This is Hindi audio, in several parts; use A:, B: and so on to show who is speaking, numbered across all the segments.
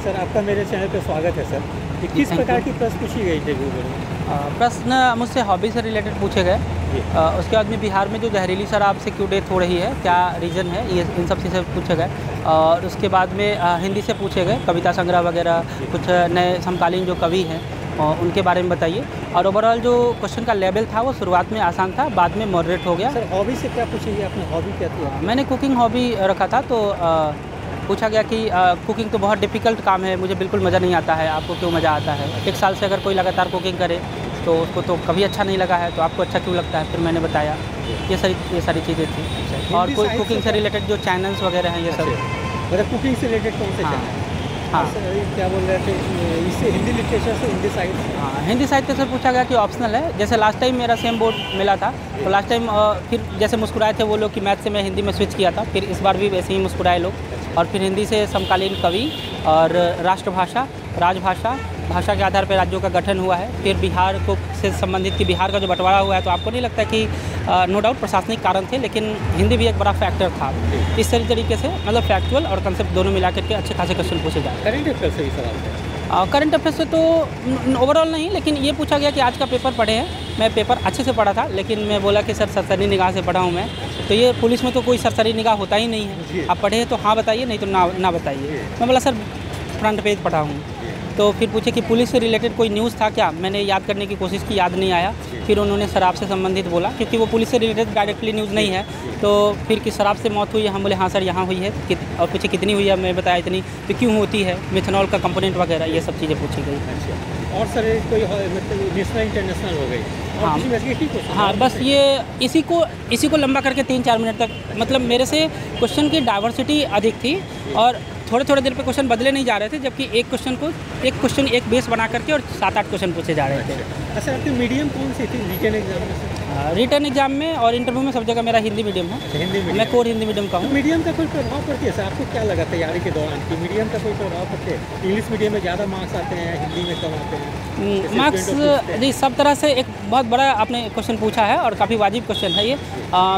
A: सर, आपका मेरे चैनल पे स्वागत है सर। कि किस प्रकार की प्रश्न पूछी गई थी गूगल में?
B: प्रश्न मुझसे हॉबी से रिलेटेड पूछे गए। उसके बाद में बिहार में जो जहरीली शराब से क्यों डेथ हो रही है, क्या रीज़न है, ये इन सब चीज़ें पूछे गए। और उसके बाद में हिंदी से पूछे गए कविता संग्रह वगैरह, कुछ नए समकालीन जो कवि हैं उनके बारे में बताइए। और ओवरऑल जो क्वेश्चन का लेवल था वो शुरुआत में आसान था, बाद में मॉडरेट हो गया।
A: सर, हॉबी से क्या पूछेगी? आपने हॉबी क्या थी?
B: मैंने कुकिंग हॉबी रखा था, तो पूछा गया कि कुकिंग तो बहुत डिफ़िकल्ट काम है, मुझे बिल्कुल मज़ा नहीं आता है, आपको क्यों मज़ा आता है? एक साल से अगर कोई लगातार कुकिंग करे तो उसको तो कभी अच्छा नहीं लगा है, तो आपको अच्छा क्यों लगता है? फिर मैंने बताया, ये सारी चीज़ें थी। और कोई कुकिंग से रिलेटेड जो चैनल्स वगैरह हैं ये सब।
A: मतलब कुकिंग से रिलेटेड कौन से चैनल?
B: हाँ,
A: क्या बोल रहे थे, इससे हिंदी लिटरेचर से हिंदी साहित्य?
B: हाँ, हिंदी साहित्य से पूछा गया कि ऑप्शनल है। जैसे लास्ट टाइम मेरा सेम बोर्ड मिला था, तो लास्ट टाइम फिर जैसे मुस्कुराए थे वो लोग कि मैथ से मैं हिंदी में स्विच किया था, फिर इस बार भी वैसे ही मुस्कुराए लोग। और फिर हिंदी से समकालीन कवि और राष्ट्रभाषा, राजभाषा, भाषा के आधार पर राज्यों का गठन हुआ है। फिर बिहार को से संबंधित कि बिहार का जो बंटवारा हुआ है, तो आपको नहीं लगता कि नो डाउट प्रशासनिक कारण थे, लेकिन हिंदी भी एक बड़ा फैक्टर था। इस तरीके से मतलब फैक्चुअल और कंसेप्ट दोनों मिला करके अच्छे खासे क्वेश्चन पूछे जाए।
A: करंट अफेयर से ही सवाल है?
B: करंट अफेयर से तो ओवरऑल नहीं, लेकिन ये पूछा गया कि आज का पेपर पढ़े हैं। मैं पेपर अच्छे से पढ़ा था, लेकिन मैं बोला कि सर सरसरी निगाह से पढ़ा हूँ मैं। तो ये पुलिस में तो कोई सरसरी निगाह होता ही नहीं है, आप पढ़े हैं तो हाँ बताइए, नहीं तो ना बताइए। मैं बोला सर फ्रंट पेज पढ़ा हूँ। तो फिर पूछे कि पुलिस से रिलेटेड कोई न्यूज़ था क्या? मैंने याद करने की कोशिश की, याद नहीं आया। फिर उन्होंने शराब से संबंधित बोला, क्योंकि वो पुलिस से रिलेटेड डायरेक्टली न्यूज़ नहीं है। तो फिर कि शराब से मौत हुई है, हम बोले हाँ सर यहाँ हुई है। और पूछे कितनी हुई है, मैं बताया इतनी। तो क्यों होती है, मिथेनॉल का कंपोनेंट वगैरह, ये सब चीज़ें पूछी गई।
A: और सर कोई मतलब नेशनल इंटरनेशनल हो गई?
B: हाँ, बस ये इसी को लंबा करके 3-4 मिनट तक, मतलब मेरे से क्वेश्चन की डाइवर्सिटी अधिक थी और थोड़े देर पे क्वेश्चन बदले नहीं जा रहे थे, जबकि एक क्वेश्चन एक बेस बना करके और 7-8 क्वेश्चन पूछे जा रहे थे।
A: अच्छा, आपकी मीडियम कौन सी थी रिटन एग्जाम में?
B: रिटन एग्जाम में और इंटरव्यू में सब जगह मेरा हिंदी मीडियम है।
A: हिंदी मीडियम? मैं
B: कोर हिंदी मीडियम का हूँ।
A: मीडियम का कोई प्रभाव पड़ती है सर? आपको क्या लगा तैयारी के दौरान कि मीडियम का कोई प्रभाव पड़ते हैं? इंग्लिश मीडियम में ज़्यादा मार्क्स आते हैं, हिंदी में कम आते हैं?
B: मार्क्स जी सब तरह से एक बहुत बड़ा आपने क्वेश्चन पूछा है और काफ़ी वाजिब क्वेश्चन है ये।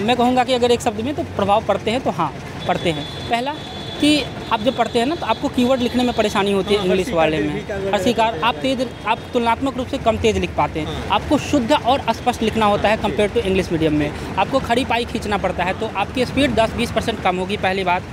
B: मैं कहूँगा कि अगर एक शब्द में तो प्रभाव पड़ते हैं, तो हाँ पड़ते हैं। पहला कि आप जब पढ़ते हैं ना, तो आपको कीवर्ड लिखने में परेशानी होती है इंग्लिश वाले में। अस्वीकार आप तुलनात्मक रूप से कम तेज़ लिख पाते हैं। आपको शुद्ध और स्पष्ट लिखना होता है कंपेयर टू इंग्लिश मीडियम में। आपको खड़ी पाई खींचना पड़ता है, तो आपकी स्पीड 10-20% कम होगी, पहली बात।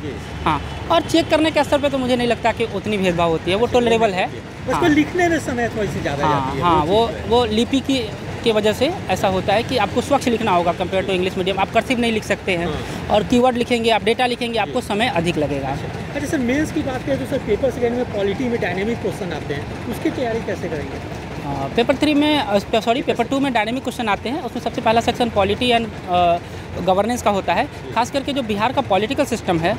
B: हाँ, और चेक करने के स्तर पे तो मुझे नहीं लगता कि उतनी भेदभाव होती है, वो टॉलरेबल है।
A: उसको लिखने में समय थोड़ी सी ज़्यादा जाती है।
B: हाँ, वो लिपि की वजह से ऐसा होता है कि आपको स्वच्छ लिखना होगा कंपेयर टू इंग्लिश मीडियम। आप कर्सिव नहीं लिख सकते हैं और कीवर्ड लिखेंगे, आप डेटा लिखेंगे, आपको समय अधिक लगेगा।
A: अच्छा सर, मेंस की बात करें तो सर पेपर सेकेंड में पॉलिटी में डायनेमिक क्वेश्चन आते हैं, उसकी तैयारी कैसे करेंगे?
B: पेपर 2 में डायनेमिक क्वेश्चन आते हैं। उसमें सबसे पहला सेक्शन पॉलिटी एंड गवर्नेंस का होता है। खास करके जो बिहार का पॉलिटिकल सिस्टम है,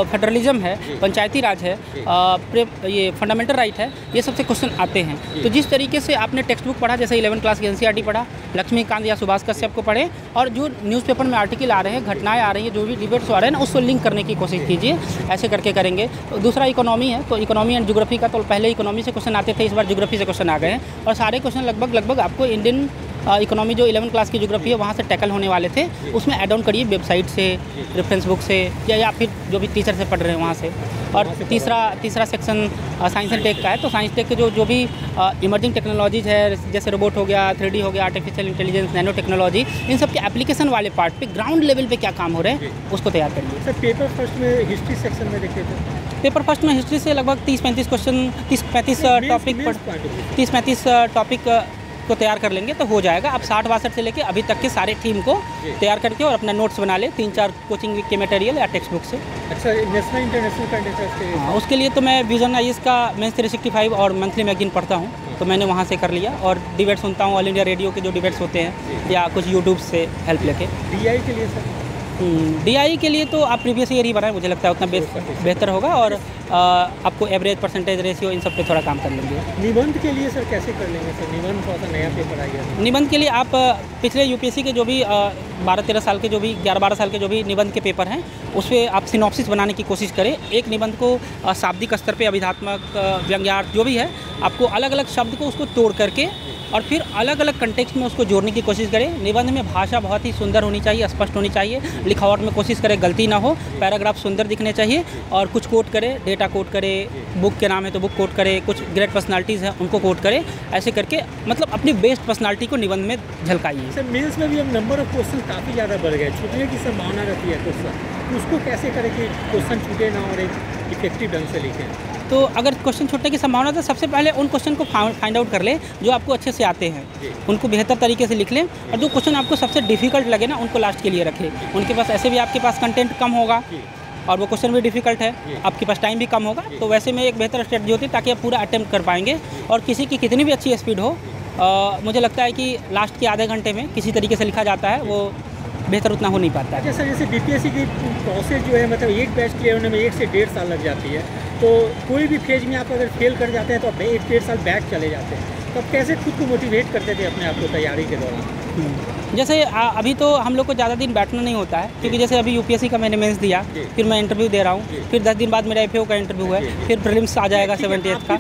B: फेडरलिज्म है, पंचायती राज है, ये फंडामेंटल राइट है, ये सबसे क्वेश्चन आते हैं। तो जिस तरीके से आपने टेक्स्ट बुक पढ़ा, जैसे 11th क्लास की NCERT पढ़ा, लक्ष्मीकांत या सुभाष कश्यप को पढ़े, और जो न्यूज़पेपर में आर्टिकल आ रहे हैं, घटनाएं आ रही हैं, जो भी डिबेट्स आ रहे हैं ना, उसको लिंक करने की कोशिश कीजिए। ऐसे करके करेंगे। तो दूसरा इकोनॉमी है, तो इकोनॉमी एंड ज्योग्राफी का तो पहले इकोनॉमी से क्वेश्चन आते थे, इस बार ज्योग्राफी से क्वेश्चन आ गए हैं। और सारे क्वेश्चन लगभग आपको इंडियन इकोनॉमी जो 11th क्लास की ज्योग्राफी है वहाँ से टैकल होने वाले थे। उसमें ऐड ऑन करिए वेबसाइट से, रेफरेंस बुक से, या फिर जो भी टीचर से पढ़ रहे हैं वहाँ से। और तीसरा सेक्शन साइंस एंड टेक का है। तो साइंस टेक के जो भी इमर्जिंग टेक्नोलॉजीज़ है, जैसे रोबोट हो गया, 3D हो गया, आर्टिफिशियल इंटेलिजेंस, नैनो टेक्नोलॉजी, इन सब के एप्लीकेशन वाले पार्ट पे ग्राउंड लेवल पे क्या काम हो रहे हैं, उसको तैयार करिए।
A: सर पेपर फर्स्ट में हिस्ट्री सेक्शन में देखते थे?
B: पेपर फर्स्ट में हिस्ट्री से लगभग 30-35 क्वेश्चन, 30-35 टॉपिक को तैयार कर लेंगे तो हो जाएगा। आप 60-62 से लेके अभी तक के सारे थीम को तैयार करके और अपना नोट्स बना ले, 3-4 कोचिंग के मटेरियल या टेक्स्ट बुक से।
A: अच्छा, नेशनल इंटरनेशनल करंट अफेयर्स के?
B: हाँ, उसके लिए तो मैं विजन आईएएस का मेंस 365 और मंथली मैगजीन पढ़ता हूँ, तो मैंने वहाँ से कर लिया। और डिबेट सुनता हूँ, ऑल इंडिया रेडियो के जो डिबेट्स होते हैं, या कुछ यूट्यूब से हेल्प लेके।
A: DI के लिए सर?
B: DI के लिए तो आप प्रीवियस ईयर ही बनाएं, मुझे लगता है उतना बेहतर होगा। और आपको एवरेज, परसेंटेज, रेशियो, इन सब पे थोड़ा काम कर लेंगे।
A: निबंध के लिए सर कैसे कर लेंगे सर? निबंध थोड़ा सा नया पेपर आ गया।
B: निबंध के लिए आप पिछले UPSC के जो भी 12-13 साल के, जो भी 11-12 साल के जो भी निबंध के पेपर हैं, उस पर आप सिनॉप्सिस बनाने की कोशिश करें। एक निबंध को शाब्दिक स्तर पे, अभिधात्मक, व्यंग्यार्थ जो भी है, आपको अलग अलग शब्द को उसको तोड़ करके और फिर अलग अलग कंटेक्स्ट में उसको जोड़ने की कोशिश करें। निबंध में भाषा बहुत ही सुंदर होनी चाहिए, स्पष्ट होनी चाहिए। लिखावट में कोशिश करें गलती ना हो, पैराग्राफ सुंदर दिखने चाहिए और कुछ कोट करें, डेटा कोट करें, बुक के नाम है तो बुक कोट करें, कुछ ग्रेट पर्सनालिटीज़ हैं उनको कोट करें। ऐसे करके मतलब अपनी बेस्ट पर्सनालिटी को निबंध में झलकाइए।
A: सर मेंस में भी अब नंबर ऑफ क्वेश्चन काफ़ी ज़्यादा बढ़ गए, छूटने की संभावना रहती है क्वेश्चन, तो उसको कैसे करें कि क्वेश्चन छूटे ना और एक इफेक्टिव ढंग से लिखें?
B: तो अगर क्वेश्चन छूटने की संभावना है तो सबसे पहले उन क्वेश्चन को फाइंड आउट कर लें जो आपको अच्छे से आते हैं, उनको बेहतर तरीके से लिख लें। और जो क्वेश्चन आपको सबसे डिफिकल्ट लगे ना उनको लास्ट के लिए रखें। उनके पास ऐसे भी आपके पास कंटेंट कम होगा और वो क्वेश्चन भी डिफिकल्ट है, आपके पास टाइम भी कम होगा, तो वैसे में एक बेहतर स्ट्रेटजी होती है ताकि आप पूरा अटेम्प्ट कर पाएंगे। और किसी की कितनी भी अच्छी स्पीड हो, मुझे लगता है कि लास्ट के आधे घंटे में किसी तरीके से लिखा जाता है, वो बेहतर उतना हो नहीं पाता है।
A: अच्छा सर, जैसे बीपीएससी की प्रोसेस जो है मतलब एक बैच क्लियर होने में 1 से 1.5 साल लग जाती है, तो कोई भी फेज में आप अगर फेल कर जाते हैं तो 1-1.5 साल बैक चले जाते हैं, तो आप कैसे खुद को मोटिवेट करते थे अपने आप को तैयारी के दौरान?
B: जैसे अभी तो हम लोग को ज़्यादा दिन बैठना नहीं होता है, क्योंकि जैसे अभी यूपीएससी का मैंने मेंस दिया, फिर मैं इंटरव्यू दे रहा हूँ, फिर 10 दिन बाद मेरा एफएओ का इंटरव्यू है, फिर प्रीलिम्स आ जाएगा 78 का।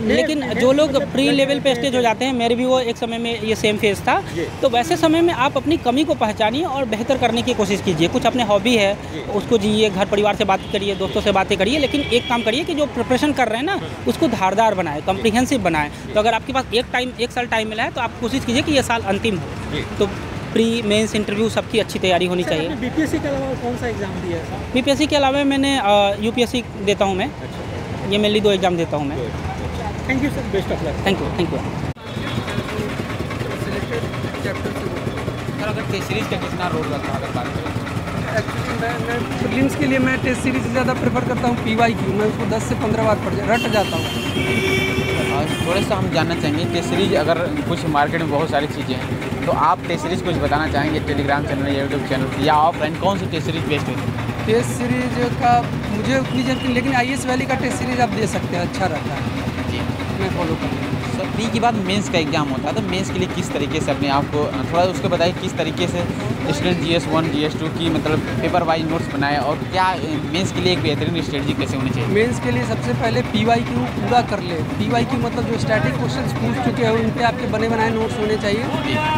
B: लेकिन जो लोग प्री लेवल पे स्टेज हो जाते हैं, मेरे भी वो एक समय में ये सेम फेज था, तो वैसे समय में आप अपनी कमी को पहचानिए और बेहतर करने की कोशिश कीजिए। कुछ अपने हॉबी है उसको जिए, घर परिवार से बात करिए, दोस्तों से बातें करिए, लेकिन एक काम करिए कि जो प्रिपरेशन कर रहे हैं ना उसको धारदार बनाए, कॉम्प्रिहेंसिव बनाए। तो अगर आपके पास एक साल टाइम मिला है तो आप कोशिश कीजिए कि ये साल अंतिम हो। तो प्री मेंस इंटरव्यू सबकी अच्छी तैयारी होनी चाहिए।
A: बीपीएससी के अलावा कौन सा एग्जाम दिया है?
B: बीपीएससी के अलावा मैंने यूपीएससी देता हूँ मैं। ये मेनली 2 एग्जाम देता हूँ मैं।
A: Thank you sir, best of luck.
B: Thank you.
C: Sir अगर टेस्ट सीरीज का कितना रोल रहा अगर बात करें?
D: एक्चुअली मैं प्रीलिम्स के लिए मैं टेस्ट सीरीज से ज़्यादा प्रेफर करता हूँ PYQ। मैं उसको 10 से 15 बार रट जाता हूँ।
C: थोड़ा सा हम जानना चाहेंगे टेस्ट सीरीज, अगर कुछ मार्केट में बहुत सारी चीज़ें हैं तो आप टेस्ट सीरीज कुछ बताना चाहेंगे टेलीग्राम चैनल या यूट्यूब चैनल या ऑफलाइन कौन सी टेस्ट सीरीज बेस्ट है?
D: टेस्ट सीरीज का मुझे उतनी जानकारी, लेकिन IAS वैली का टेस्ट सीरीज आप दे सकते हैं, अच्छा रहता है
C: जी,
D: मैं फॉलो करूँगा।
C: सर प्री के बाद मेंस का एग्जाम होता है, तो मेंस के लिए किस तरीके से अपने आप को थोड़ा उसको बताइए, किस तरीके से स्टूडेंट GS1 GS2 की मतलब पेपर वाइज नोट्स बनाए और क्या मेंस के लिए एक बेहतरीन स्ट्रेटजी कैसे होनी चाहिए?
D: मेंस के लिए सबसे पहले PYQ पूरा कर ले। PYQ मतलब जो स्टैटिक क्वेश्चंस पूछ चुके हैं उन पे आपके बने बनाए नोट्स होने चाहिए।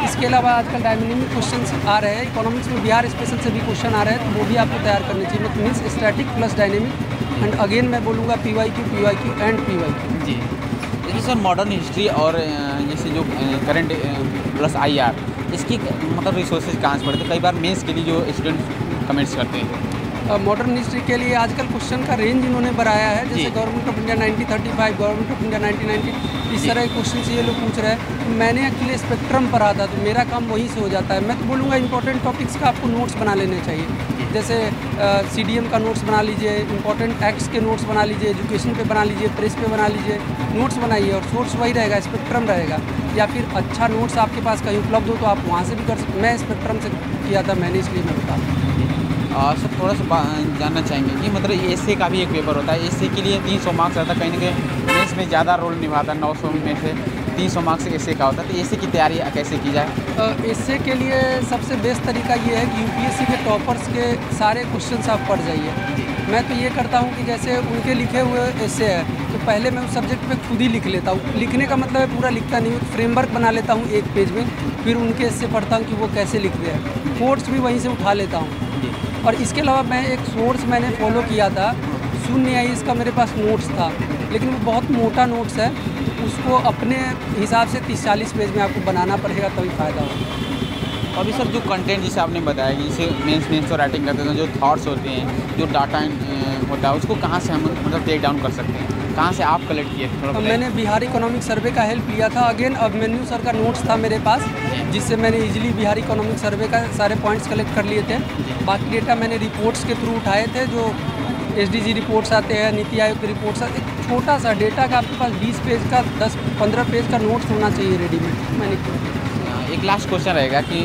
D: इसके अलावा आजकल डायनामिक क्वेश्चंस आ रहे हैं, इकोनॉमिक्स में बिहार स्पेशल से भी क्वेश्चन आ रहे हैं, तो वो भी आपको तैयार करने चाहिए। मतलब means static plus dynamic and again मैं बोलूँगा PYQ एंड PYQ।
C: जी, जैसे सर मॉडर्न हिस्ट्री और जैसे जो करंट प्लस IR, इसकी मतलब रिसोर्सेज कहाँ से पढ़ते? कई बार मेंस के लिए जो स्टूडेंट कमेंट्स करते हैं
D: मॉडर्न हिस्ट्री के लिए आजकल क्वेश्चन का रेंज इन्होंने बढ़ाया है, जैसे government of India 1935, government of India 1990, इस तरह के क्वेश्चन ये लोग पूछ रहे हैं। मैंने एक्चुअली स्पेक्ट्रम पढ़ा था, तो मेरा काम वहीं से हो जाता है। मैं तो बोलूँगा इंपॉर्टेंट टॉपिक्स का आपको नोट्स बना लेने चाहिए, जैसे CDM का नोट्स बना लीजिए, इंपॉर्टेंट एक्ट्स के नोट्स बना लीजिए, एजुकेशन पे बना लीजिए, प्रेस पे बना लीजिए, नोट्स बनाइए और सोर्स वही रहेगा, स्पेक्ट्रम रहेगा। या फिर अच्छा नोट्स आपके पास कहीं उपलब्ध हो तो आप वहाँ से भी कर सकते। मैं स्पेक्ट्रम से किया था मैंने, इसलिए मैं बता दूँ।
C: सर थोड़ा सा जानना चाहेंगे कि मतलब एसे का भी एक पेपर होता है, एसे के लिए 300 मार्क्स रहता है, कहीं ना कहीं मेंस में ज़्यादा रोल निभाता है, 900 में से 300 मार्क्स एसे का होता है, तो एसे की तैयारी कैसे की जाए?
D: एसे के लिए सबसे बेस्ट तरीका ये है कि UPSC के टॉपर्स के सारे क्वेश्चंस आप पढ़ जाइए। मैं तो ये करता हूँ कि जैसे उनके लिखे हुए एसे है तो पहले मैं उस सब्जेक्ट पे खुद ही लिख लेता हूँ। लिखने का मतलब है पूरा लिखता नहीं हूँ, फ्रेमवर्क बना लेता हूँ एक पेज में, फिर उनके एसे पढ़ता हूँ कि वो कैसे लिख रहे हैं, कोट्स भी वहीं से उठा लेता हूँ। और इसके अलावा मैं एक सोर्स मैंने फॉलो किया था, शून्य IAS का मेरे पास नोट्स था, लेकिन वो बहुत मोटा नोट्स है, उसको अपने हिसाब से 30-40 पेज में आपको बनाना पड़ेगा तभी फ़ायदा होगा।
C: अभी सर जो कंटेंट जैसे आपने बताया कि जैसे मेंस और राइटिंग करते हैं, जो थॉट्स होते हैं, जो डाटा होता है, उसको कहाँ से हम मतलब टेक डाउन कर सकते हैं? कहाँ से आप कलेक्ट किए? थोड़ा
D: मैंने बिहार इकोनॉमिक सर्वे का हेल्प लिया था। अगेन अभिमन्यु सर का नोट्स था मेरे पास, जिससे मैंने इजीली बिहार इकोनॉमिक सर्वे का सारे पॉइंट्स कलेक्ट कर लिए थे। बाकी डेटा मैंने रिपोर्ट्स के थ्रू उठाए थे, जो SDG रिपोर्ट्स आते हैं, नीति आयोग के रिपोर्ट्स आते हैं। एक छोटा सा डेटा का आपके पास 20 पेज का 10-15 पेज का नोट्स होना चाहिए रेडीमेड। मैंने
C: एक लास्ट क्वेश्चन रहेगा कि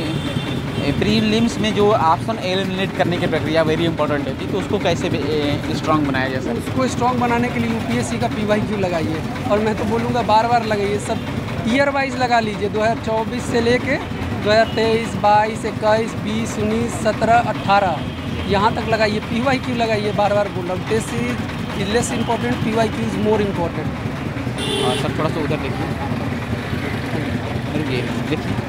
C: प्रीलिम्स में जो ऑप्शन एलिमिनेट करने की प्रक्रिया वेरी इंपॉर्टेंट होती है, तो उसको कैसे स्ट्रॉन्ग बनाया जाए? सर
D: उसको स्ट्रॉन्ग बनाने के लिए UPSC का PYQ लगाइए, और मैं तो बोलूँगा बार लगाइए। सब ईयर वाइज लगा लीजिए, 2024 से लेके 2023, 22, 21, 20, 19, 17, 18 यहाँ तक लगाइए। PYQ लगाइए, बार बोल रहा हूँ। Test series is less important, PYQ is more important.
C: Sir थोड़ा सा उधर देखिए। ये देखिए